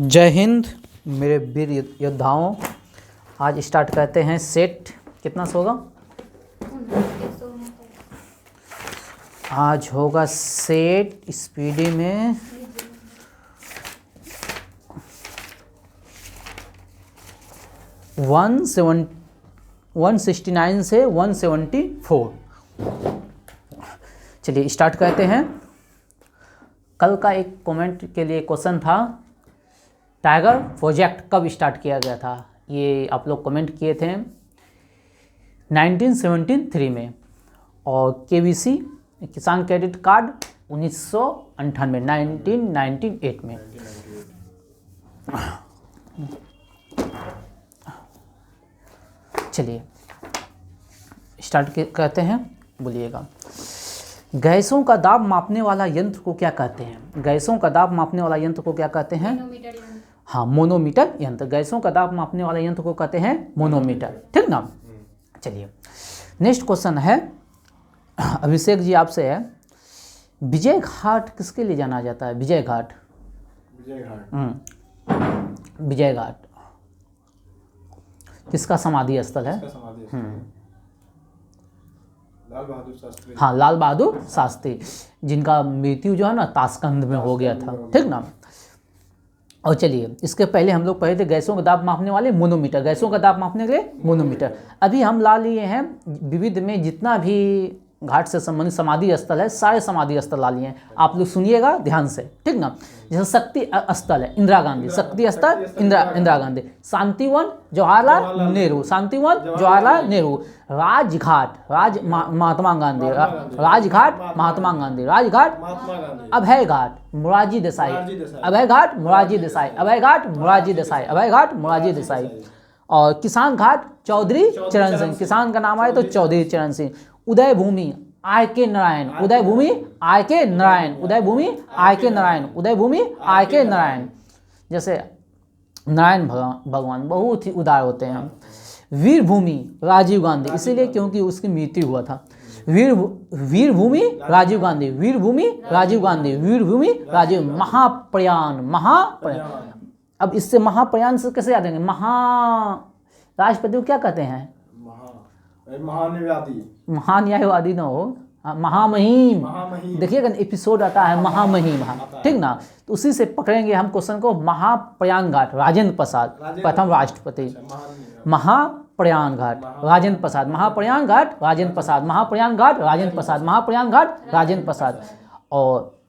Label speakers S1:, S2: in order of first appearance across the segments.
S1: जय हिंद मेरे वीर योद्धाओं। आज स्टार्ट करते हैं सेट। कितना होगा आज? होगा सेट स्पीडी में 169 से 174। चलिए स्टार्ट करते हैं। कल का एक कमेंट के लिए क्वेश्चन था, टाइगर प्रोजेक्ट कब स्टार्ट किया गया था? ये आप लोग कमेंट किए थे 1973 में, और केवीसी किसान क्रेडिट कार्ड 1998 में। चलिए स्टार्ट करते हैं, बोलिएगा। गैसों का दाब मापने वाला यंत्र को क्या कहते हैं? गैसों का दाब मापने वाला यंत्र को क्या कहते हैं? हाँ, मोनोमीटर यंत्र। गैसों का दाब मापने वाला यंत्र को कहते हैं मोनोमीटर, ठीक ना। चलिए नेक्स्ट क्वेश्चन है, अभिषेक जी आपसे है, विजय घाट किसके लिए जाना जाता है? विजय घाट, विजय घाट किसका समाधि स्थल है?
S2: लाल बहादुर शास्त्री।
S1: हाँ, लाल बहादुर शास्त्री, जिनका मृत्यु जो है ना ताशकंद में हो गया था, ठीक ना। और चलिए इसके पहले हम लोग पढ़े थे गैसों का दाब मापने वाले मोनोमीटर, गैसों का दाब मापने के लिए मोनोमीटर। अभी हम ला लिए हैं विविध में जितना भी घाट से संबंधित समाधि स्थल है, सारे समाधि स्थल ला लिए हैं। आप लोग सुनिएगा ध्यान से, ठीक ना। जैसे शक्ति स्थल है इंदिरा गांधी, शक्ति स्थल इंदिरा गांधी। शांतिवन जवाहरलाल नेहरू, शांतिवन जवाहरलाल नेहरू। राजघाट महात्मा गांधी, राजघाट महात्मा गांधी, राजघाट अभय घाट मोरारजी देसाई, अभय घाट मोरारजी देसाई, अभय घाट मोरारजी देसाई, अभय घाट मोरारजी देसाई। और किसान घाट चौधरी चरण सिंह, किसान का नाम आए तो चौधरी चरण सिंह। उदय भूमि आर के नारायण, उदय भूमि आर के नारायण, उदय भूमि आर के नारायण, उदय भूमि आर के नारायण। जैसे नारायण भगवान बहुत ही उदार होते हैं। वीर भूमि राजीव गांधी, इसीलिए क्योंकि उसकी मृत्यु हुआ था। वीर भूमि राजीव गांधी, वीर भूमि राजीव गांधी, वीर भूमि राजीव। महाप्रयाण, महाप्रयाण। अब इससे महाप्रयाण से कैसे याद आएंगे? राष्ट्रपति को क्या कहते हैं? महान्यायवादी ना हो, महामहिम। देखिएगा देखिएगा आता है महामहिम, ठीक ना। तो उसी से पकड़ेंगे हम क्वेश्चन को। महाप्रयाण घाट राजेंद्र प्रसाद, प्रथम राष्ट्रपति। महाप्रयाण घाट राजेंद्र प्रसाद, महाप्रयाण घाट राजेंद्र प्रसाद, महाप्रयाण घाट राजेंद्र प्रसाद, महाप्रयाण घाट राजेंद्र प्रसाद। और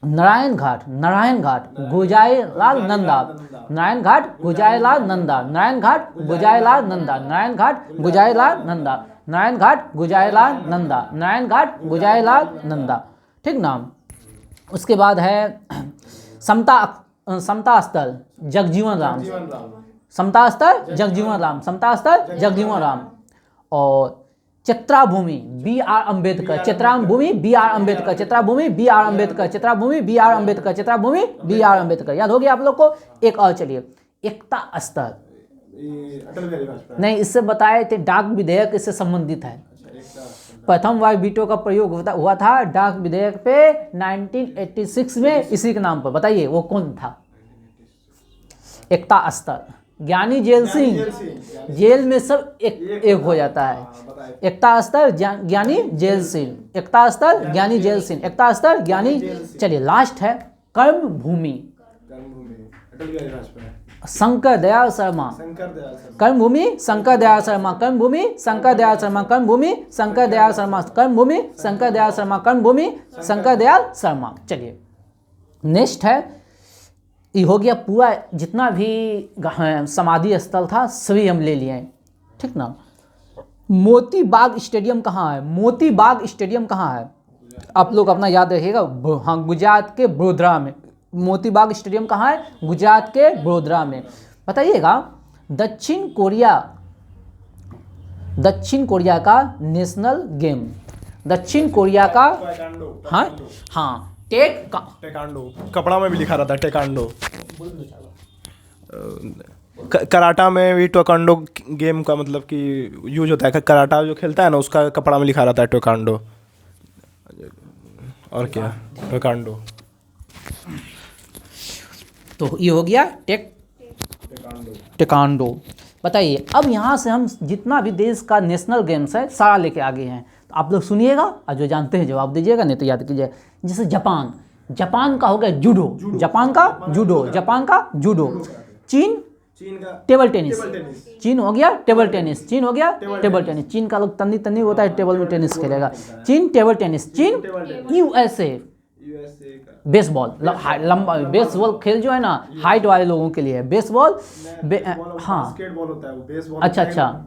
S1: नारायण घाट गुजाईलाल नंदा, नारायण घाट गुजाईलाल नंदा, नारायण घाट गुजाईलाल नंदा, नारायण घाट गुजाईलाल नंदा, नारायण घाट गुजाईलाल नंदा, नारायण घाट गुजाईलाल नंदा, ठीक ना। उसके बाद है समता स्थल जगजीवन राम, समता स्थल जगजीवन राम, समता स्थल जगजीवन राम। और Chitrabhumi B R Ambedkar, Chitrabhumi B R Ambedkar, Chitrabhumi B R Ambedkar, Chitrabhumi B R Ambedkar, Chitrabhumi B R Ambedkar. याद हो गया आप लोग को? एक और चलिए, एकता स्थल नहीं, इससे बताए थे डाक विधेयक इससे संबंधित है। प्रथम बार वीटो का प्रयोग हुआ था डाक विधेयक पे 1986 में, इसी के नाम पर। बताइए वो कौन था? एकता स्थल। ज्ञानी जेल सिंह, जेल में सब एक हो जाता है। एकता स्थल ज्ञानी जेल सिंह, एकता स्थल ज्ञानी जेल सिंह, एकता स्थल ज्ञानी। चलिए लास्ट है कर्म भूमि, शंकर दयाल शर्मा, कर्म भूमि शंकर दयाल शर्मा, कर्म भूमि शंकर दयाल शर्मा, कर्म भूमि शंकर दयाल शर्मा, कर्म भूमि शंकर दयाल शर्मा, कर्म भूमि शंकर दयाल शर्मा। चलिए नेक्स्ट है, ये हो गया पूरा जितना भी समाधि स्थल था सभी हम ले लिए हैं, ठीक ना। मोती बाग स्टेडियम कहाँ है? मोती बाग स्टेडियम कहाँ है? आप लोग अपना याद रखिएगा। हाँ, गुजरात के वडोदरा में। मोती बाग स्टेडियम कहाँ है? गुजरात के वडोदरा में। बताइएगा, दक्षिण कोरिया का नेशनल गेम, दक्षिण कोरिया का, हाँ टेकांडो,
S2: कपड़ा में भी लिखा रहता है टेकांडो। कराटा में भी टेकांडो गेम का मतलब कि यूज होता है। कराटा जो खेलता है ना, उसका कपड़ा में लिखा रहता है टेकांडो। और क्या टेकांडो।
S1: तो ये हो गया टेक्वांडो। बताइए अब यहाँ से हम जितना भी देश का नेशनल गेम्स है सारा लेके आगे हैं, तो आप लोग सुनिएगा और जो जानते हैं जवाब दीजिएगा, नहीं तो याद कीजिए। जैसे जापान का हो गया जूडो, जापान का जूडो, जापान का जूडो। चीन टेबल टेनिस, चीन हो गया टेबल टेनिस, चीन हो गया टेबल टेनिस। चीन का लोग तन्नी होता है, टेबल में टेनिस खेलेगा। चीन टेबल टेनिस, चीन। यूएसए बेसबॉल, लंबा बेसबॉल खेल जो है ना हाइट वाले लोगों के लिए है बेसबॉल। हाँ
S3: बास्केटबॉल होता है वो, बेसबॉल
S1: अच्छा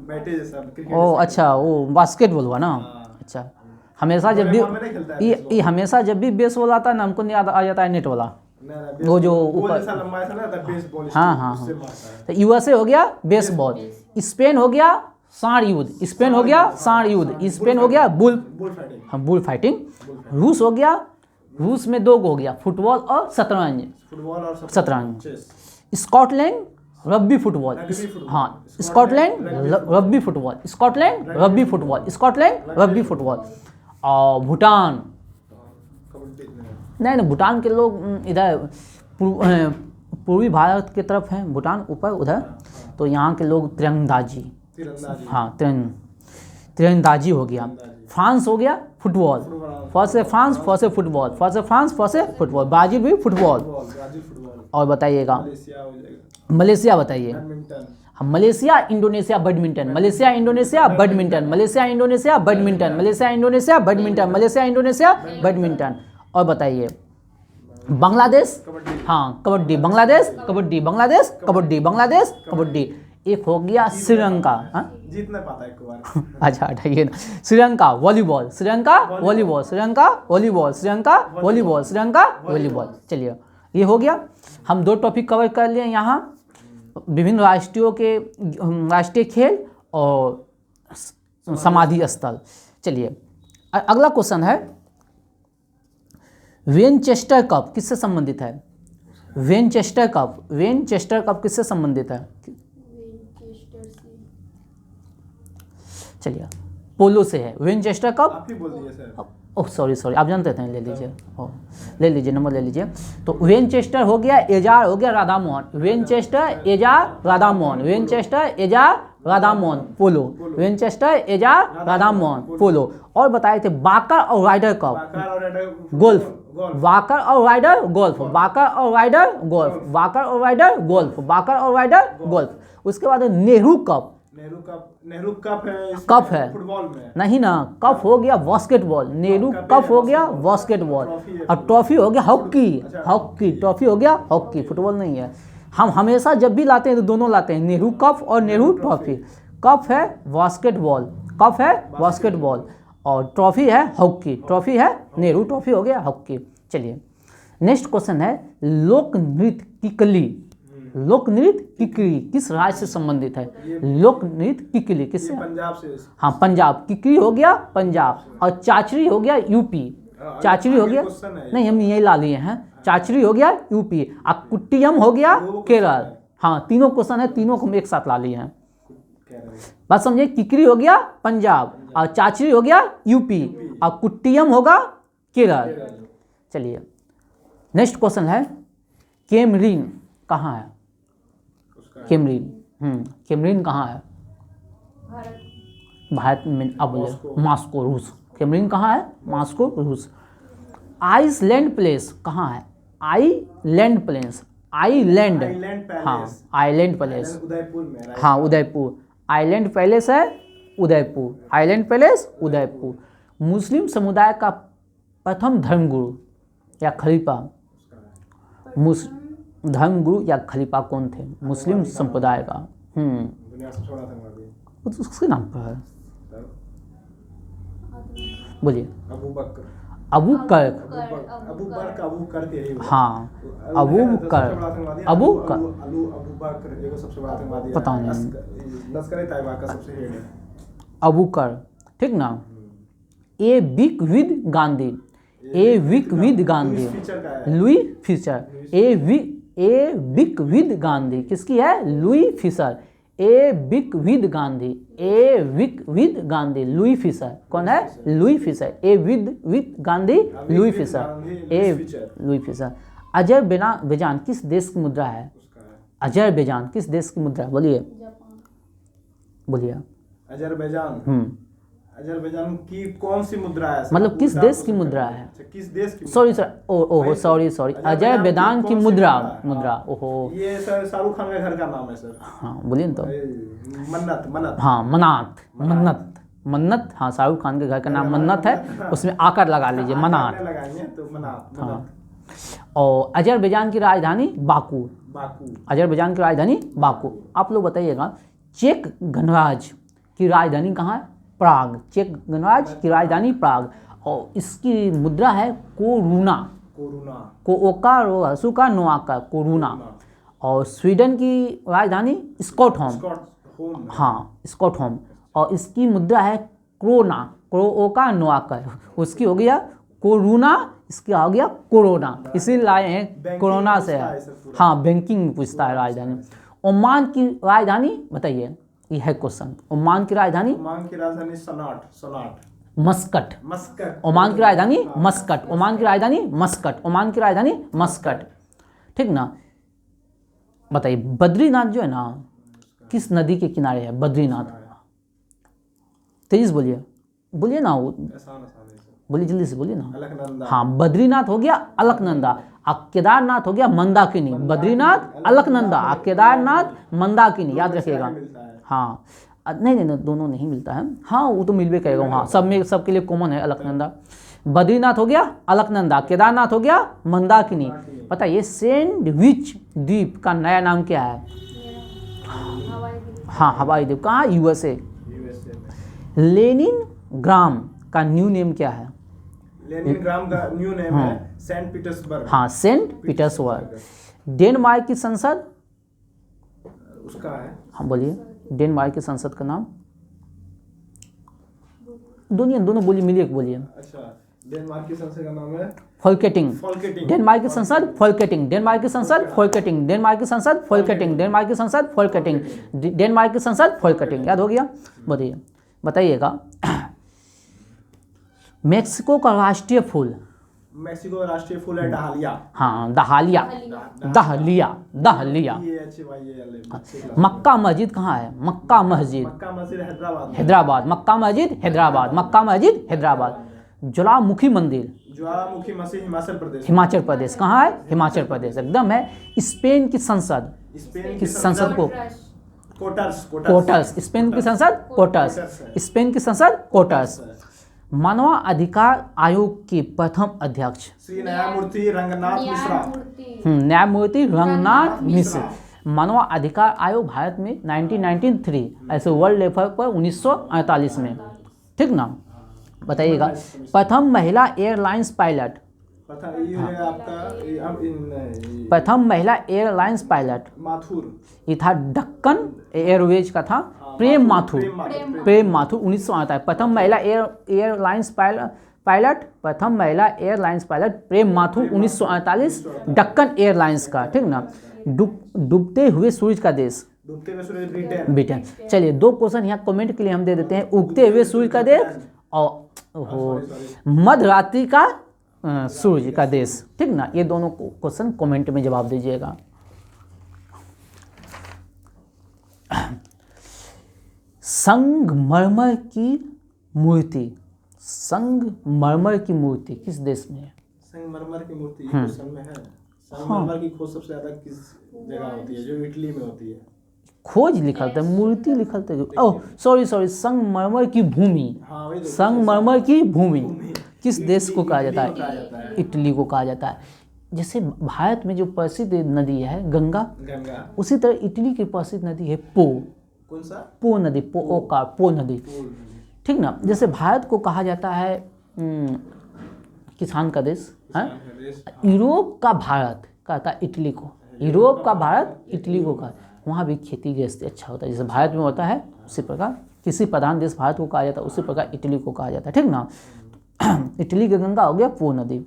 S3: बैटे जैसा क्रिकेट
S1: ओ अच्छा वो बास्केटबॉल हुआ ना। अच्छा हमेशा जब भी हमेशा जब भी बेसबॉल आता है ना हमको नहीं आ जाता है नेट वाला, वो जो ऊपर
S3: लंबा ऐसा ना बेसबॉल।
S1: हाँ। तो यूएसए हो गया बेसबॉल। स्पेन हो गया सांड युद्ध, स्पेन हो गया सांड युद्ध, स्पेन हो गया बुल फाइटिंग। रूस हो गया, रूस में दो हो गया फुटबॉल और शतरंज। स्कॉटलैंड रग्बी फुटबॉल, हाँ Scotland rugby football, Scotland rugby football, Scotland rugby football. और भूटान, नहीं भूटान के लोग इधर पूर्वी भारत की तरफ हैं भूटान ऊपर उधर, तो यहाँ के लोग तीरंदाजी, हाँ तीरंदाजी हो गया। फ्रांस हो गया फुटबॉल, फर्स्ट से फ्रांस फर्स्ट से फुटबॉल, फर्स्ट से फ्रांस फर्स्ट से फुटबॉल। ब्राजील भी फुटबॉल। और बताइएगा मलेशिया, बताइए हम Malaysia Indonesia badminton, Malaysia Indonesia badminton, Malaysia Indonesia badminton, Malaysia Indonesia badminton, Malaysia Indonesia badminton. और बताइए बांग्लादेश, हाँ कबड्डी, बांग्लादेश कबड्डी, बांग्लादेश कबड्डी, बांग्लादेश कबड्डी। एक हो गया श्रीलंका,
S3: जीतना पाता है एक बार।
S1: अच्छा हटाइए ना, Sri Lanka volleyball, Sri Lanka volleyball, Sri Lanka volleyball, Sri Lanka volleyball, Sri Lanka volleyball. चलिए ये हो गया, हम दो टॉपिक कवर कर लिए यहाँ, विभिन्न राष्ट्रीय खेल और समाधि स्थल। चलिए अगला क्वेश्चन है वेनचेस्टर कप किससे संबंधित है? वेनचेस्टर कप किससे संबंधित है? चलिए पोलो से है वेनचेस्टर कप।
S3: आप ही बोल दीजिए सर।
S1: ओह सॉरी आप जानते थे, ले लीजिए, ले लीजिए नंबर ले लीजिए। तो वेनचेस्टर हो गया, एजार हो गया, राधामोहन। वेनचेस्टर एजार राधामोहन, वेनचेस्टर एजार राधामोहन पोलो, वेनचेस्टर एजार राधामोहन पोलो। और बताए थे बाकर और राइडर कप गोल्फ, वाकर और राइडर गोल्फ, वाकर और राइडर गोल्फ, वाकर और राइडर गोल्फ, वाकर और राइडर गोल्फ। उसके बाद नेहरू कप कप है
S3: फुटबॉल में
S1: नहीं ना, कप हो गया बास्केटबॉल, नेहरू कप हो गया बास्केटबॉल। और ट्रॉफी हो गया हॉकी, ट्रॉफी हो गया हॉकी, फुटबॉल नहीं है। हम हमेशा जब भी लाते हैं तो दोनों लाते हैं, नेहरू कप और नेहरू ट्रॉफी। कप है बास्केटबॉल, कप है बास्केटबॉल और ट्रॉफी है हॉकी, ट्रॉफी है नेहरू ट्रॉफी हो गया हॉकी। चलिए नेक्स्ट क्वेश्चन है लोक नृत्य किकली, लोक नृत्य किकली किस राज्य से संबंधित है? लोक नृत्य किकली किससे?
S3: पंजाब से।
S1: हाँ पंजाब, किकली हो गया पंजाब और चाचरी हो गया यूपी, चाचरी हो गया नहीं हम यही ला लिए हैं, चाचरी हो गया यूपी और कुट्टियम हो गया केरल। हाँ तीनों क्वेश्चन है, तीनों को हम एक साथ ला लिए हैं, बात समझे। किकली हो गया पंजाब और चाचरी हो गया यूपी और कुट्टियम होगा केरल। चलिए नेक्स्ट क्वेश्चन है केमरीन कहाँ है? केमरीन कहाँ है? भारत में, अब बोले मॉस्को रूस। केमरीन कहाँ है? मॉस्को रूस। आइसलैंड प्लेस कहाँ है? आइलैंड प्लेस, आइलैंड, हाँ आइलैंड प्लेस,
S3: उदयपुर में।
S1: हाँ उदयपुर, आइलैंड पैलेस है उदयपुर, आइलैंड पैलेस उदयपुर। मुस्लिम समुदाय का प्रथम धर्मगुरु या खलीफा, धर्मगुरु या खलीफा कौन थे मुस्लिम संप्रदाय का?
S3: दुनिया से छोड़ा था वहाँ भी।
S1: उसके नाम पर है, बोलिए।
S3: अबू बकर,
S1: अबू कर,
S3: अबू कर के ही।
S1: हाँ अबू कर, अबू कर,
S3: अबू बकर एगो सबसे बड़ा आतंकवादी है,
S1: पता नहीं,
S3: लश्कर तैयबा का सबसे हेड है
S1: अबू कर, ठीक ना। A week with Gandhi, a week with Gandhi, Louis Fischer. A week with Gandhi किसकी है? Louis Fischer. A week with Gandhi, a week with Gandhi, Louis Fischer. कौन है? Louis Fischer. A with Gandhi, Louis Fischer, a Louis Fischer. Azerbaijan किस देश की मुद्रा है?
S3: उसका है
S1: अजरबैजान किस देश की मुद्रा है? बोलिए बोलिए।
S3: अजरबैजान। अजरबैजान की कौन सी मुद्रा है सर?
S1: मतलब किस देश की मुद्रा है?
S3: अच्छा, किस देश की?
S1: सॉरी सर, ओहो सॉरी अजरबैजान की
S3: कौन सी
S1: मुद्रा
S3: है?
S1: मुद्रा
S3: हाँ।
S1: ओहो।
S3: ये सर शाहरुख खान का घर का नाम है सर।
S1: हाँ बोलिए ना तो।
S3: मन्नत मन्नत।
S1: हाँ मन्नत मन्नत मन्नत, हाँ शाहरुख खान के घर का नाम मन्नत है, उसमें आकर लगा लीजिए मन्नत।
S3: लगाएंगे तो मन्नत।
S1: हाँ। और अजरबैजान की राजधानी बाकू।
S3: बाकू।
S1: अजरबैजान की राजधानी बाकू। आप लोग बताइएगा चेक गणराज्य की राजधानी कहाँ है? प्राग। चेक गणराज्य की राजधानी प्राग, और इसकी मुद्रा है कोरूना।
S3: कोरोना।
S1: कोओका रोहसुका नोआका कोरूना। और स्वीडन की राजधानी स्टॉकहोम।
S3: स्कॉटहोम।
S1: हाँ स्टॉकहोम, और इसकी मुद्रा है क्रोना। क्रोओका नोआका, उसकी हो गया कोरूना, इसकी हो गया कोरोना, इसीलिए लाए हैं
S3: बैंकिंग
S1: कोरोना से
S3: पूछता
S1: है।
S3: है सर पूरा।
S1: हाँ बैंकिंग में पूछता है राजधानी। ओमान की राजधानी बताइए, ये है क्वेश्चन। ओमान की राजधानी
S3: ओमान की राजधानी सनाट। सनाट।
S1: मस्कट।
S3: मस्कट।
S1: ओमान की राजधानी मस्कट। ओमान की राजधानी मस्कट। ओमान की राजधानी मस्कट, ठीक ना। बताइए बद्रीनाथ जो है ना किस नदी के किनारे है? बद्रीनाथ, तेजी से बोलिए, बोलिए ना,
S3: आसान आसान है सर।
S1: बोलिए जल्दी से बोलिए ना।
S3: अलकनंदा।
S1: हाँ बद्रीनाथ हो गया अलकनंदा, और केदारनाथ हो गया मंदाकिनी। बद्रीनाथ अलकनंदा, और केदारनाथ मंदाकिनी, याद रखिएगा।
S3: मिलता है।
S1: हाँ नहीं नहीं नहीं, दोनों नहीं मिलता है। हाँ वो तो मिलवे करेगा, हाँ सब में सबके लिए कॉमन है अलकनंदा। बद्रीनाथ हो गया अलकनंदा, केदारनाथ हो गया मंदाकिनी। पता है ये सैंडविच द्वीप का नया नाम क्या है? हाँ हवाई द्वीप। कहाँ? यूएसए।
S3: यूएसए में।
S1: लेनिन ग्राम का न्यू नेम क्या है?
S3: लेनिनग्राम का न्यू नेम है सेंट पीटर्सबर्ग।
S1: हाँ सेंट पीटर्सबर्ग। डेनमार्क की संसद,
S3: उसका है।
S1: हाँ बोलिए डेनमार्क की संसद का नाम। दोनों बोलिए, मिलिए बोलिए।
S3: अच्छा, डेनमार्क की संसद का नाम है
S1: फोल्केटिंग।
S3: फोल्केटिंग।
S1: डेनमार्क की संसद फोल्केटिंग। डेनमार्क की संसद फोल्केटिंग। डेनमार्क की संसद फोल्केटिंग। डेनमार्क की संसद फोल्केटिंग। डेनमार्क की संसद फोल्केटिंग। याद हो गया? बताइए बताइएगा मेक्सिको का राष्ट्रीय फूल।
S3: मेक्सिको का राष्ट्रीय फूल है डहालिया।
S1: हाँ दहालिया। Dahlia dahlia.
S3: ये अच्छी भाई ये
S1: मक्का मस्जिद कहाँ है? मक्का मस्जिद
S3: मक्का मस्जिद हैदराबाद में।
S1: हैदराबाद। मक्का मस्जिद हैदराबाद। मक्का मस्जिद हैदराबाद। ज्वालामुखी मंदिर
S3: ज्वालामुखी मस्जिद हिमाचल प्रदेश।
S1: हिमाचल प्रदेश। कहाँ है? हिमाचल प्रदेश एकदम है। स्पेन की संसद,
S3: स्पेन
S1: की संसद को
S3: कोटर्स।
S1: कोटर्स। स्पेन की संसद कोटर्स। स्पेन की संसद कोटर्स। मानवाधिकार आयोग के प्रथम अध्यक्ष
S3: श्री न्यायमूर्ति रंगनाथ मिश्रा।
S1: न्यायमूर्ति रंगनाथ मिश्र। मानवाधिकार आयोग भारत में 1993, ऐसे वर्ल्ड लेवल पर 1948 में, ठीक ना। बताइएगा प्रथम महिला एयरलाइंस पायलट।
S3: पता ये हो जाएगा आपका
S1: प्रथम महिला एयरलाइंस पायलट
S3: माथुर।
S1: ये था डक्कन एयरवेज का था प्रेम माथुर। प्रेम माथुर 1948। प्रथम महिला एयरलाइंस पायलट प्रथम महिला एयरलाइंस पायलट प्रेम माथुर 1948, डक्कन एयरलाइंस का, ठीक ना। डूबते हुए सूरज का देश
S3: डूबते हुए सूरज ब्रिटेन।
S1: ब्रिटेन। चलिए 2 क्वेश्चन यहाँ कमेंट के लिए हम दे देते हैं। उगते हुए सूरज का देश और मध्य रात्रि का सूरज का देश, ठीक ना। ये दोनों क्वेश्चन कमेंट में जवाब दीजिएगा। संगमरमर की मूर्ति, संगमरमर की मूर्ति किस देश में है?
S3: संगमरमर की मूर्ति क्वेश्चन में है। संगमरमर की खोज सबसे ज्यादा किस जगह होती है? जो इटली में होती है।
S1: खोज लिखल था, मूर्ति लिखल था। ओह सॉरी संगमरमर की भूमि।
S3: हाँ वही
S1: संगमरमर की भूमि किस देश को कहा जाता है? इटली को कहा जाता है। जैसे भारत में जो प्रसिद्ध नदी है गंगा,
S3: गंगा।
S1: उसी तरह इटली की प्रसिद्ध नदी है पो।
S3: कौन सा?
S1: पो नदी। पो नदी, ठीक ना। जैसे भारत को कहा जाता है किसान का देश है। यूरोप का भारत कहता है इटली को। यूरोप का भारत इटली को कहा। वहाँ भी खेती गृहस्थी अच्छा होता है, जैसे भारत में होता है उसी प्रकार किसी प्रधान देश भारत को कहा जाता है, उसी प्रकार इटली को कहा जाता है, ठीक ना। इटली की गंगा हो गया पो नदी।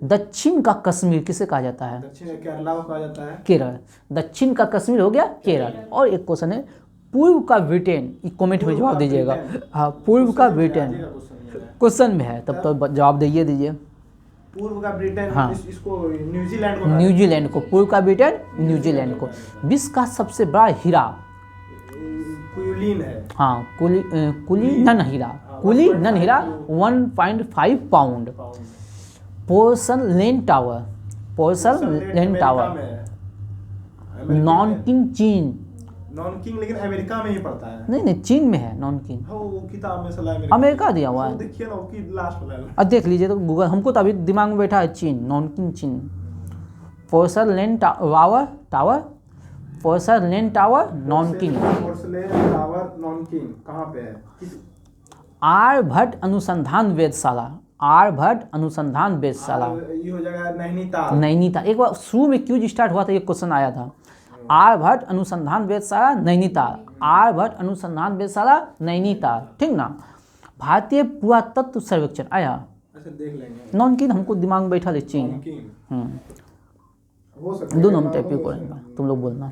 S1: दक्षिण का कश्मीर किसे कहा जाता है?
S3: दक्षिण केरला को कहा जाता है।
S1: केरल। दक्षिण का कश्मीर हो गया केरल। और एक क्वेश्चन है पूर्व का ब्रिटेन, कमेंट में जवाब दीजिएगा। हाँ पूर्व का ब्रिटेन क्वेश्चन में है, तब तो जवाब दीजिए।
S3: पूर्व का ब्रिटेन
S1: हाँ।
S3: इसको न्यूजीलैंड को
S1: न्यूजीलैंड को, पूर्व का ब्रिटेन न्यूजीलैंड को। विश्व का सबसे बड़ा हीरा,
S3: कुलीन है।
S1: हाँ कुलीनन हीरा, कुलीनन हीरा 1.5 pound. Porcelain tower, porcelain tower Nanking चीन,
S3: नॉनकिंग लेकिन अमेरिका में ही पड़ता है।
S1: नहीं चीन में है नॉनकिन,
S3: हाँ, वो किताब में सलाह
S1: अमेरिका दिया हुआ है।
S3: देखिए ना उसकी लास्ट वाला
S1: अब देख लीजिए तो गूगल, हमको तो अभी दिमाग में बैठा है चीन, नॉनकिन चीन। Porcelain tower, porcelain tower Nanking.
S3: Porcelain tower Nanking कहाँ पे है?
S1: आर्यभट्ट अनुसंधान वेधशाला, आर्यभट्ट अनुसंधान वेधशाला
S3: ये हो जाएगा नैनीताल।
S1: नैनीताल। एक बार शुरू में क्यों स्टार्ट हुआ था, ये क्वेश्चन आया था। आर्यभट्ट अनुसंधान वेधशाला नैनीताल, आर्यभट्ट अनुसंधान वेधशाला नैनीताल, ठीक ना। भारतीय पुरातत्व सर्वेक्षण आया,
S3: अच्छा देख लेंगे।
S1: नॉनकिन हमको दिमाग में बैठा है चीन।
S3: नॉनकिंग हो सकता है,
S1: दोनों में टाइप करेंगे, तुम लोग बोलना।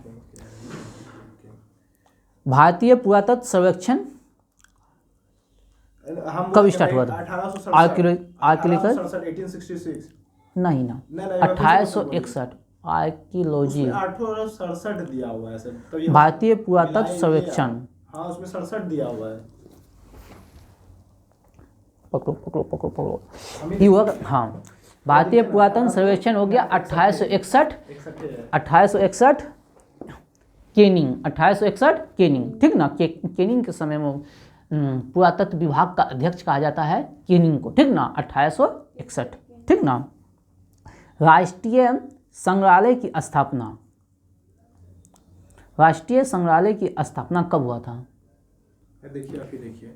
S1: भारतीय पुरातत्व सर्वेक्षण कब स्टार्ट हुआ था?
S3: 1867
S1: नहीं ना, 1861 आर्कियोलॉजी।
S3: 1867 दिया हुआ है सर, तो ये
S1: भारतीय पुरातत्व सर्वेक्षण,
S3: हाँ उसमें 67 दिया हुआ है।
S1: पकड़ो ये हुआ। हाँ, भारतीय पुरातन सर्वेक्षण हो गया 1861, 1861 केनिंग, 1861 केनिंग, ठीक ना। केनिंग के समय में पुरातत्व विभाग का अध्यक्ष कहा जाता है केनिंग को, ठीक ना, 1861, ठीक ना। राष्ट्रीय संग्रहालय की स्थापना, राष्ट्रीय संग्रहालय की स्थापना कब हुआ था?
S3: देखिए अभी देखिए,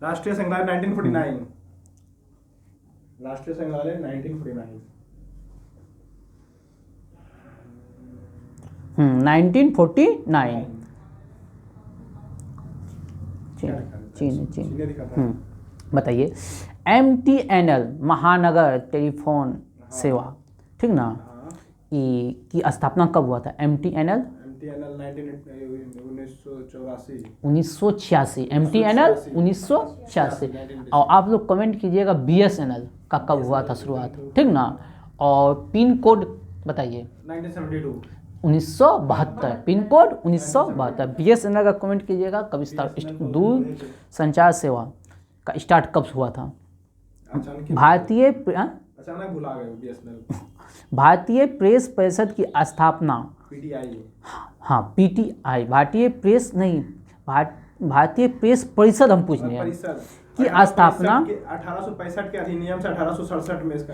S3: राष्ट्रीय संग्रहालय 1949, राष्ट्रीय संग्रहालय 1949।
S1: 1949। चीन। बताइए। MTNL महानगर टेलीफोन सेवा, ठीक ना, की स्थापना कब हुआ था? MTNL 1986, MTNL 1986। और आप लोग कमेंट कीजिएगा BSNL का कब हुआ था शुरुआत, ठीक ना। और पिन कोड बताइए। 1972, पिन कोड 1972। BSNL का कमेंट कीजिएगा कब दूर संचार सेवा का स्टार्ट कब हुआ था? भारतीय
S3: अचानक भुला गए BSNL।
S1: भारतीय प्रेस परिषद की स्थापना,
S3: PTI।
S1: हाँ PTI, भारतीय प्रेस नहीं, भारतीय प्रेस परिषद हम पूछ रहे हैं की स्थापना
S3: 1865 के अधिनियम से 1867 में इसका।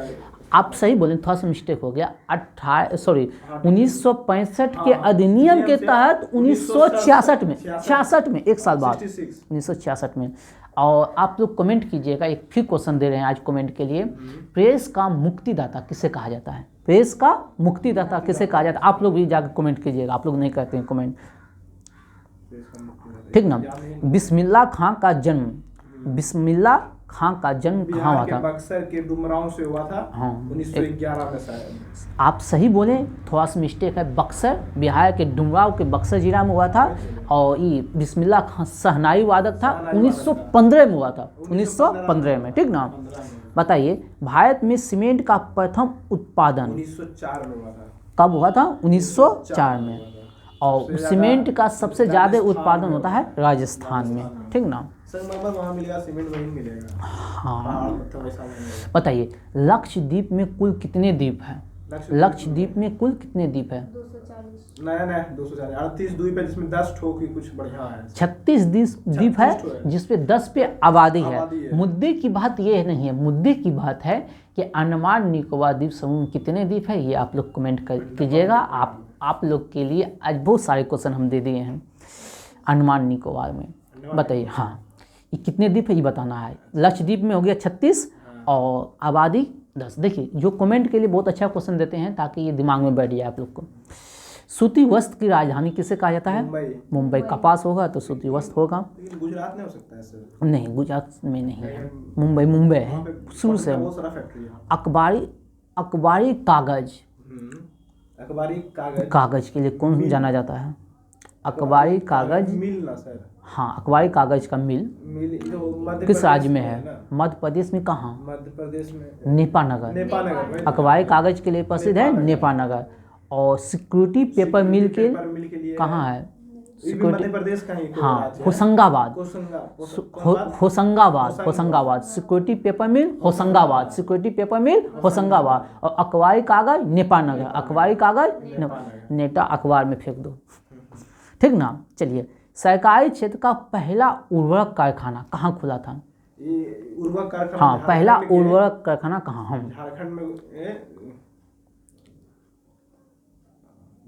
S1: आप सही बोले, थोड़ा सा मिस्टेक हो गया। 1965 के अधिनियम के तहत 1966 में, 66 में, एक साल बाद 1966 में। और आप लोग कमेंट कीजिएगा, एक फिर क्वेश्चन दे रहे हैं आज कमेंट के लिए। प्रेस का मुक्तिदाता किसे कहा जाता है? प्रेस का मुक्तिदाता किसे कहा जाता है? आप लोग भी जाकर कमेंट कीजिएगा, आप लोग नहीं करते हैं कमेंट, ठीक ना। बिस्मिल्लाह खां का जन्म, बिस्मिल्लाह खां का जन्म कहाँ हुआ था?
S3: बक्सर के डुमरांव से हुआ था। हाँ, 1911 में शायद।
S1: आप सही बोले, थोड़ा सा मिस्टेक है। बक्सर, बिहार के डुमरांव के बक्सर जिला में हुआ था। और ये बिस्मिल्लाह खां शहनाई वादक था, 1915 में हुआ था, 1915 में, ठीक ना। बताइए, भारत में सीमेंट का प्रथम उत्पादन
S3: 1904 में हुआ था।
S1: कब हुआ था? 1904 में। और सीमेंट का सबसे ज़्यादा उत्पादन होता है राजस्थान में, ठीक ना।
S3: वहाँ मिलेगा सीमेंट, वहीं मिलेगा।
S1: हाँ, बताइए, लक्षद्वीप में कुल कितने द्वीप हैं? लक्षद्वीप में कुल कितने द्वीप है?
S3: 240 द्वीप है, जिसमें 10 ठो की कुछ बढ़िया है।
S1: 36 द्वीप है, जिसपे 10 पे आबादी है। मुद्दे की बात ये नहीं है, मुद्दे की बात है कि अंडमान निकोबार द्वीप समूह में कितने द्वीप है, ये आप लोग कमेंट कीजिएगा। आप लोग के लिए आज बहुत सारे क्वेश्चन हम दे दिए हैं अंडमान निकोबार में। बताइए, हाँ, ये कितने द्वीप है ये बताना है। लक्षद्वीप में हो गया 36 और आबादी 10। देखिए, जो कमेंट के लिए बहुत अच्छा क्वेश्चन देते हैं ताकि ये दिमाग में बैठ जाए आप लोग को। सूती वस्त्र की राजधानी किसे कहा जाता है? मुंबई। कपास होगा तो सूती वस्त्र होगा।
S3: गुजरात में हो सकता है सर? नहीं,
S1: गुजरात में नहीं है, मुंबई है शुरू से। अखबारी कागज, कागज के लिए कौन जाना जाता है? अखबारी कागज,
S3: मिल ना सर,
S1: हाँ अखबारी कागज का मिल
S3: मिल जो मध्य
S1: किस
S3: प्रदेश
S1: राज्य में
S3: ना,
S1: है? मध्य प्रदेश में कहाँ?
S3: मध्य प्रदेश में
S1: नेपानगर।
S3: नेपानगर में।
S1: अखबारी कागज के लिए प्रसिद्ध है नेपानगर। और सिक्योरिटी पेपर मिल के
S3: पेपर मिल के लिए
S1: कहाँ है?
S3: ये भी मध्य प्रदेश का ही कोई
S1: हाँ
S3: राज्य है।
S1: होशंगाबाद।
S3: होशंगाबाद
S1: होशंगाबाद सिक्योरिटी पेपर मिल होशंगाबाद, सिक्योरिटी पेपर मिल होशंगाबाद। और अखबारी कागज नेपानगर, अखबारी कागज नेटा अखबार में फेंक दो, ठीक ना। चलिए, सरकारी क्षेत्र का पहला उर्वरक कारखाना कहाँ खुला था?
S3: ये उर्वरक कारखाना
S1: हाँ पहला
S3: झारखंड के-
S1: उर्वरक कारखाना कहाँ? हम
S3: झारखंड में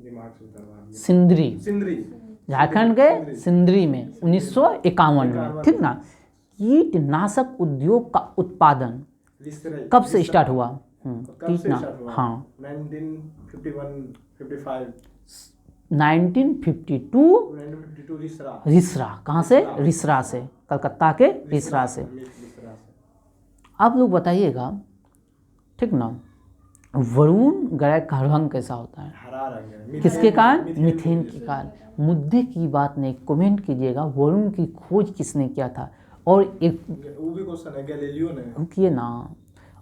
S3: दिमाग से उतर रहा है।
S1: सिंदरी,
S3: सिंदरी,
S1: झारखंड के सिंदरी में 1951 में, ठीक ना। कीटनाशक उद्योग का उत्पादन
S3: लिस्टराई-
S1: कब से स्टार्ट हुआ?
S3: कब से स्टार्ट हुआ?
S1: हाँ
S3: 1951, 55,
S1: 1952
S3: 1952 रिसरा।
S1: रिसरा। कहाँ से? रिसरा से, कलकत्ता के रिसरा से।
S3: रिसरा से।
S1: आप लोग बताइएगा, ठीक ना, वरुण ग्रह का रंग कैसा होता है?
S3: हरा रंग है।
S1: किसके कारण?
S3: मीथेन
S1: मीथेन के कारण। मुद्दे की बात नहीं, कमेंट कीजिएगा वरुण की खोज किसने किया था। और एक
S3: वो भी क्वेश्चन है, गैलीलियो ने।
S1: रुकिए ना,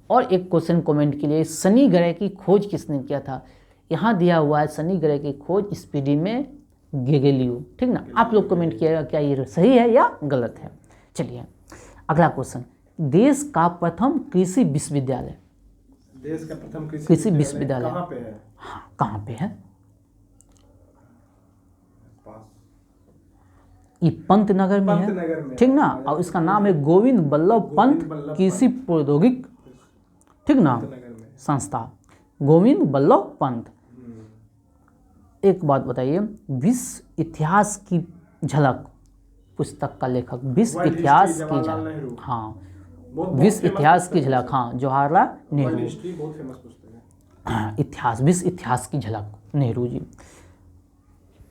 S1: और एक क्वेश्चन कमेंट के लिए, शनि ग्रह की खोज किसने किया था? यहाँ दिया हुआ है शनि ग्रह की खोज स्पीडी में गैलीलियो, ठीक ना। आप लोग कमेंट किएगा क्या ये सही है या गलत है। चलिए अगला क्वेश्चन, देश का प्रथम कृषि विश्वविद्यालय,
S3: देश का प्रथम
S1: कृषि विश्वविद्यालय
S3: कहाँ पे है?
S1: हाँ कहाँ पे है?
S3: पास
S1: ये पंतनगर में
S3: पंतनगर
S1: है,
S3: में
S1: ठीक ना।
S3: है।
S1: और इसका नाम है गोविंद वल्लभ पंत
S3: वल्लभ
S1: कृषि प्रौद्योगिक, ठीक ना,
S3: पंतनगर में।
S1: संस्था, गोविंद वल्लभ पंत। एक बात बताइए, विश्व इतिहास की झलक पुस्तक का लेखक, विश्व
S3: वर्ल्ड
S1: इतिहास
S3: हिस्ट्री,
S1: की
S3: जवाहरलाल
S1: झलक,
S3: नेहरू।
S1: हाँ
S3: बहुत
S1: विश्व
S3: famous
S1: इतिहास की
S3: पुस्तक है।
S1: झलक, हाँ जवाहरलाल
S3: वर्ल्ड
S1: नेहरू।
S3: हिस्ट्री बहुत फेमस पुस्तक है।
S1: हाँ, इतिहास, विश्व इतिहास की झलक, नेहरू जी।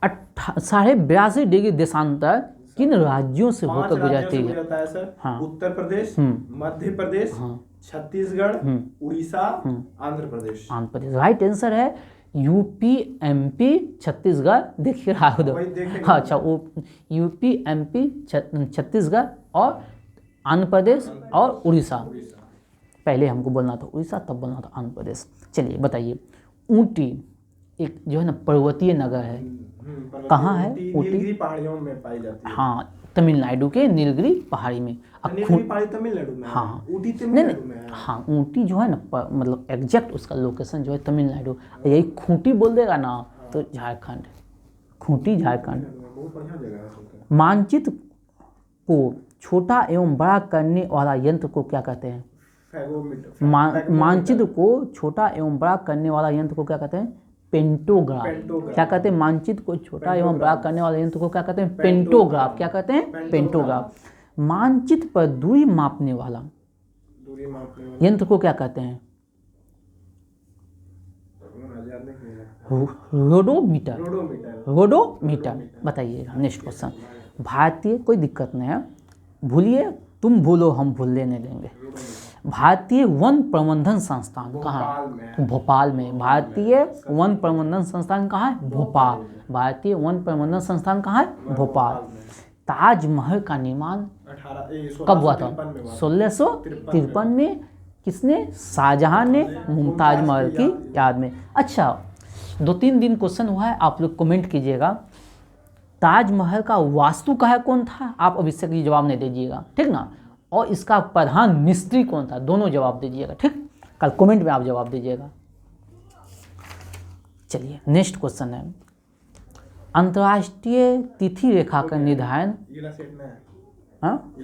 S1: 82.5 डिग्री देशांतर किन राज्यों से
S3: 5
S1: होकर
S3: राज्यों
S1: गुजरती
S3: से
S1: है?
S3: गुजरता है सर।
S1: हाँ।
S3: उत्तर प्रदेश, मध्य प्रदेश, छत्तीसगढ़, उड़ीसा, आंध्र प्रदेश।
S1: आंध्र प्रदेश राइट आंसर है। यूपी, एमपी, छत्तीसगढ़, देखिए रहा उधर।
S3: वही देखेंगे।
S1: हाँ अच्छा, वो यूपी, एमपी, छत्तीसगढ़ और आंध्र प्रदेश और उड़ीसा।
S3: उड़ीसा।
S1: पहले हमको बोलना था उड़ीसा, तब बोलना था आंध्र प्रदेश। चलिए बताइए, ऊटी एक जो है ना पर्वतीय नगर है, कहाँ है ऊटी?
S3: नीलगिरी पहाड़ियों में पाई जाती है।
S1: हाँ तमिलनाडु के नीलगिरी पहाड़ी में। अब
S3: नीलगिरी पहाड़ी तमिलनाडु में है।
S1: हाँ।
S3: ऊटी
S1: नहीं
S3: तमिलनाडु में
S1: नहीं,
S3: है।
S1: हाँ ऊटी जो है ना मतलब एग्जैक्ट उसका लोकेशन जो है तमिलनाडु। यही खूंटी बोल देगा ना तो झारखंड, खूंटी झारखंड।
S3: बहुत बढ़िया जगह है सुनकर।
S1: मानचित्र को छोटा एवं बड़ा करने वाला यंत्र को क्या कहते हैं?
S3: फैगोमीटर।
S1: मानचित्र को छोटा एवं बड़ा करने वाला यंत्र को क्या कहते हैं? पेंटोग्राफ।
S3: पेंटोग्राफ।
S1: क्या कहते हैं? मानचित्र को छोटा एवं बड़ा करने वाले यंत्र को क्या कहते हैं? पेंटोग्राफ। क्या कहते हैं? पेंटोग्राफ। मानचित्र पर दूरी मापने वाला
S3: दूरी मापने वाला
S1: यंत्र को क्या कहते हैं? रोडोमीटर।
S3: रोडोमीटर।
S1: रोडोमीटर। बताइएगा। नेक्स्ट क्वेश्चन, भारतीय, कोई दिक्कत नहीं है, भूलिए, तुम भूलो हम भूलने नहीं देंगे। भारतीय वन प्रबंधन संस्थान कहाँ है? भोपाल में। भारतीय वन प्रबंधन संस्थान कहाँ है? भोपाल। भारतीय वन प्रबंधन संस्थान कहाँ है? भोपाल। ताजमहल का निर्माण कब हुआ था? 1653 में। किसने? शाहजहां ने मुमताज महल की याद में। अच्छा, 2-3 दिन क्वेश्चन हुआ है, आप लोग कमेंट कीजिएगा। ताजमहल का वास्तुकार कौन था? आप अब इससे कोई जवाब नहीं दीजिएगा, ठीक ना। और इसका प्रधान मिस्त्री कौन था? दोनों जवाब दीजिएगा, ठीक। कल कमेंट में आप जवाब दीजिएगा। चलिए नेक्स्ट क्वेश्चन है, अंतर्राष्ट्रीय तिथि रेखा का निर्धारण, हाँ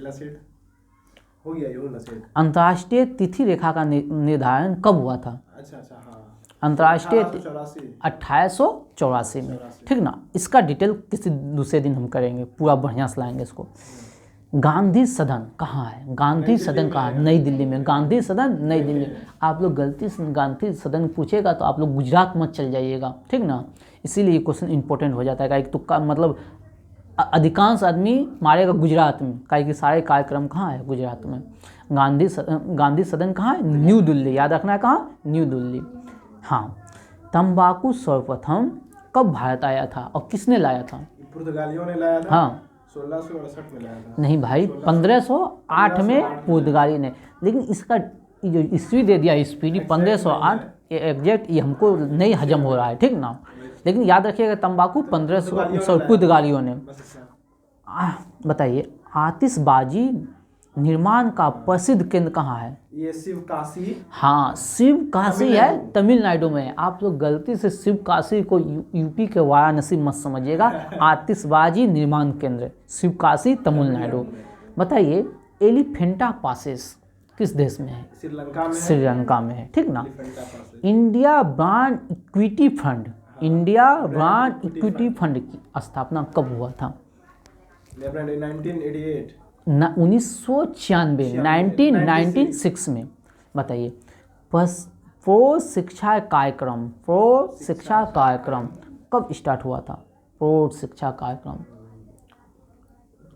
S3: हो गया ये वाला सेट।
S1: अंतर्राष्ट्रीय तिथि रेखा का निर्धारण कब हुआ था?
S3: अच्छा अच्छा, हाँ।
S1: अंतर्राष्ट्रीय
S3: 1884
S1: में, ठीक ना। इसका डिटेल किसी दूसरे दिन हम करेंगे, पूरा बढ़िया से लाएंगे इसको। गांधी सदन कहाँ है? गांधी सदन कहाँ है? नई दिल्ली में। गांधी सदन नई दिल्ली। आप लोग गलती से गांधी सदन पूछेगा तो आप लोग गुजरात मत चल जाइएगा, ठीक ना। इसीलिए ये क्वेश्चन इंपॉर्टेंट हो जाता है, तुक्का मतलब अधिकांश आदमी मारेगा गुजरात में, कि सारे कार्यक्रम कहाँ है? गुजरात में। गांधी सदन कहाँ है? न्यू दिल्ली। याद रखना है कहाँ? न्यू दिल्ली। हाँ, तंबाकू सर्वप्रथम कब भारत आया था और किसने लाया था?
S3: पुर्तगालियों ने लाया था।
S1: हाँ
S3: 1668 में लाया था।
S1: नहीं भाई, 1508 में पुर्तगाली ने, लेकिन इसका ये जो ईस्वी दे दिया स्पीडी 1508, ये एग्जैक्ट ये हमको नहीं हजम हो रहा है, ठीक ना। लेकिन याद रखिएगा तंबाकू 1500 पुर्तगालियों ने। बताइए आतिशबाजी निर्माण का प्रसिद्ध केंद्र कहाँ है?
S3: ये शिवकाशी।
S1: हाँ शिव काशी है तमिलनाडु में। आप लोग गलती से शिव काशी को यूपी के वाराणसी मत समझिएगा। आतिशबाजी निर्माण केंद्र शिव काशी तमिलनाडु। बताइए एलिफेंटा पासेस किस देश में है?
S3: श्रीलंका में।
S1: श्रीलंका में है, ठीक ना।
S3: एलिफेंटा पास।
S1: India brand equity fund, India brand equity fund की स्थापना कब हुआ था?
S3: 1988।
S1: 1996 1996 में। बताइए प्रो शिक्षा कार्यक्रम कब स्टार्ट हुआ था? प्रो शिक्षा कार्यक्रम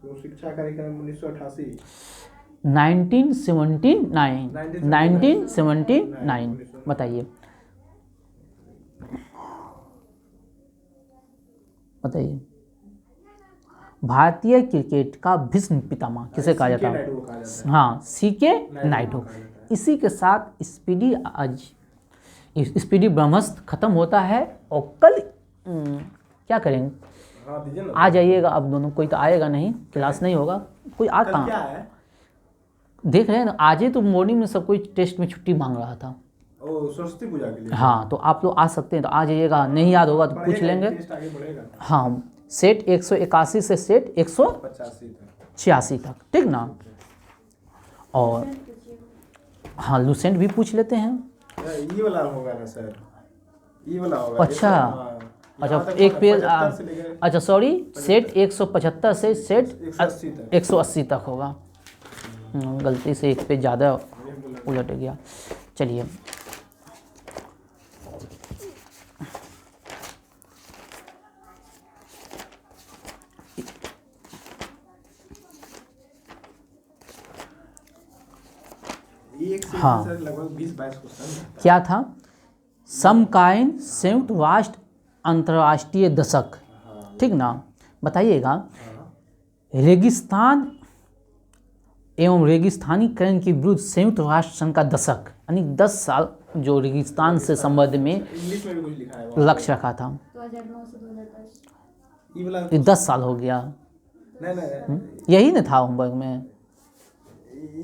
S3: तो शिक्षा कार्यक्रम 1988।
S1: 1979 बताइए। भारतीय क्रिकेट का भीष्म पितामह किसे कहा जाता है? हाँ सीके नायडू। इसी के साथ स्पीडी ब्रह्मस्त्र खत्म होता है और कल क्या करेंगे?
S3: हाँ दीजिए ना।
S1: आ जाइएगा अब दोनों, कोई तो आएगा नहीं, क्लास नहीं होगा, कोई आ
S3: कल
S1: कहाँ?
S3: क्या है?
S1: देख रहे हैं ना, आज ही तो मॉर्निंग में सब कोई टेस्ट में छुट्टी मांग रहा था।
S3: ओ सरस्वती पूजा के लिए।
S1: हाँ तो आप लोग आ सकते हैं, तो आ जाइएगा, नहीं याद होगा तो पूछ
S3: बढ़ेगा,
S1: लेंगे।
S3: टेस्ट आगे बढ़ेगा।
S1: हाँ सेट 181 से सेट 186 तक, ठीक ना। और हाँ लूसेंट भी पूछ लेते हैं।
S3: ये वाला होगा ना सर, ये वाला होगा।
S1: अच्छा अच्छा
S3: यहाँ तक
S1: एक
S3: होगा,
S1: पेज
S3: 75 से लेकर
S1: अच्छा सॉरी सेट 175 से सेट
S3: 180 तक।
S1: 180 तक होगा। गलती से एक पेज ज़्यादा उलट गया। चलिए
S3: एक से
S1: हाँ।
S3: सर लगभग 20-22 क्वेश्चन।
S1: क्या था? समकालीन संयुक्त राष्ट्र अंतर्राष्ट्रीय दशक, ठीक ना। बताइएगा रेगिस्तान एवं रेगिस्तानीकरण के विरुद्ध संयुक्त राष्ट्र संघ का दशक, यानी 10 साल जो रेगिस्तान से संबंध में
S3: इंग्लिश में भी कुछ लिखा है वहाँ।
S1: लक्ष्य रखा था।
S4: 2009 से 2010।
S3: ये वाला
S1: ये 10 साल हो गया।
S3: नहीं
S1: यही ना था होमवर्क में?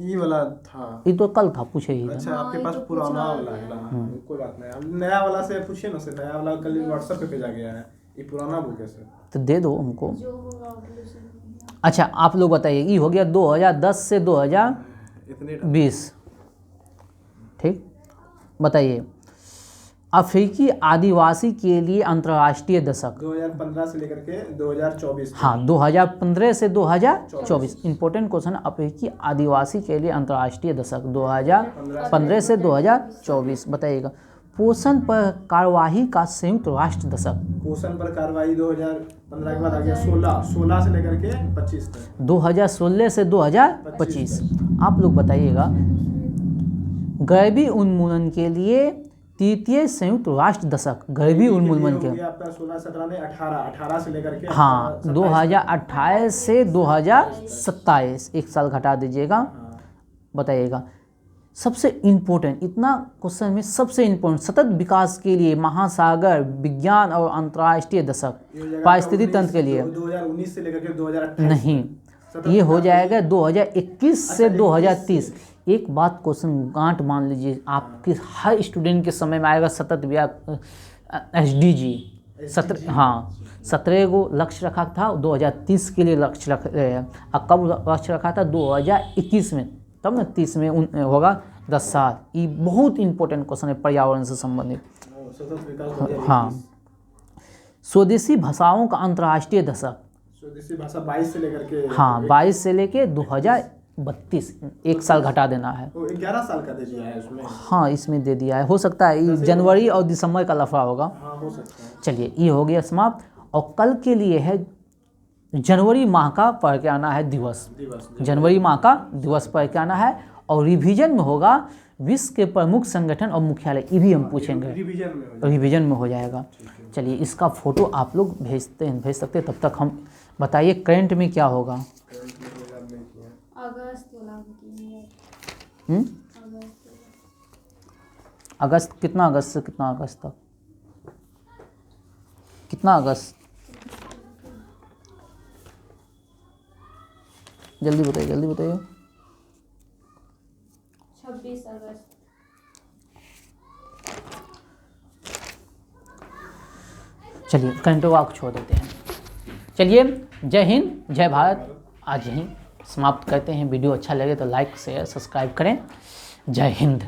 S3: ये वाला था।
S1: ये तो कल था, पूछे ही था।
S3: अच्छा आपके पास पुराना वाला है ना, कोई बात नहीं। अब नया वाला से पूछिए ना सर, नया वाला कल व्हाट्सएप पे भेजा गया है। ये पुराना बुक है सर।
S1: तो दे दो हमको।
S4: जो होगा वो solution होगा।
S1: अच्छा आप लोग बताइए, ये हो गया 2010 से 2020, ठीक। बताइए अफ्रीकी आदिवासी के लिए अंतर्राष्ट्रीय दशक।
S3: 2015 से लेकर के 2024 तक।
S1: हाँ 2015 से 2024 इंपॉर्टेंट क्वेश्चन। अफ्रीकी आदिवासी के लिए अंतर्राष्ट्रीय दशक 2015 से 2024। बताइएगा पोषण पर कार्यवाही का संयुक्त राष्ट्र दशक।
S3: पोषण पर कार्रवाई 2015 के बाद आ गया 16 से लेकर के 25 तक।
S1: 2016 से 2025। आप लोग बताइएगा गरीबी उन्मूलन के लिए तृतीय संयुक्त राष्ट्र दशक। गरीबी उन्मूलन के
S3: आपका 16-17 में 18 से लेकर के
S1: हाँ 2028 से 2027 एक साल घटा दीजिएगा। बताइएगा सबसे इम्पोर्टेंट, इतना क्वेश्चन में सबसे इम्पोर्टेंट सतत विकास के लिए महासागर विज्ञान और अंतर्राष्ट्रीय दशक पारिस्थितिकी तंत्र के लिए
S3: 2019 से लेकर के 2028
S1: नहीं, ये हो जाएगा 2021 से 2030। एक बात क्वेश्चन गांठ मान लीजिए, आपके हर स्टूडेंट के समय में आएगा सतत SDG 17 को लक्ष्य रखा था 2030 के लिए लक्ष्य रख रहे हैं। और कब लक्ष्य रखा था? 2021 में, तब ना 30 में होगा 10 साल। ये बहुत इंपॉर्टेंट क्वेश्चन है पर्यावरण से संबंधित।
S3: सतत विकास 2021।
S1: हाँ स्वदेशी भाषाओं का अंतर्राष्ट्रीय दशक।
S3: स्वदेशी भाषा 22 से लेकर के
S1: हाँ 22 से लेके 2032 एक साल घटा देना है।
S3: 11 साल का दे दिया है उसमें।
S1: हाँ इसमें दे दिया है, हो सकता है ये जनवरी और दिसंबर का लफड़ा होगा।
S3: हाँ हो सकता है।
S1: चलिए ये हो गया समाप्त। और कल के लिए है जनवरी माह का पढ़ के आना है दिवस। जनवरी माह का दिवस पढ़ के आना है। और रिवीजन में होगा विश्व के प्रमुख संगठन और मुख्यालय, ये भी हम पूछेंगे,
S3: रिवीजन में हो जाए।
S1: रिवीजन में हो जाएगा। चलिए इसका फोटो आप लोग भेज सकते हैं, तब तक हम बताइए करंट में क्या होगा।
S3: करंट में तो याद नहीं किया।
S4: अगस्त वाला बताइए। अगस्त
S1: अगस्त, कितना अगस्त से कितना अगस्त तक, कितना अगस्त, जल्दी बताइए, जल्दी बताइए।
S4: 26 अगस्त।
S1: चलिए करंट वाक छोड़ देते हैं। चलिए जय हिंद, जय भारत। आज यहीं समाप्त करते हैं। वीडियो अच्छा लगे तो लाइक शेयर सब्सक्राइब करें। जय हिंद।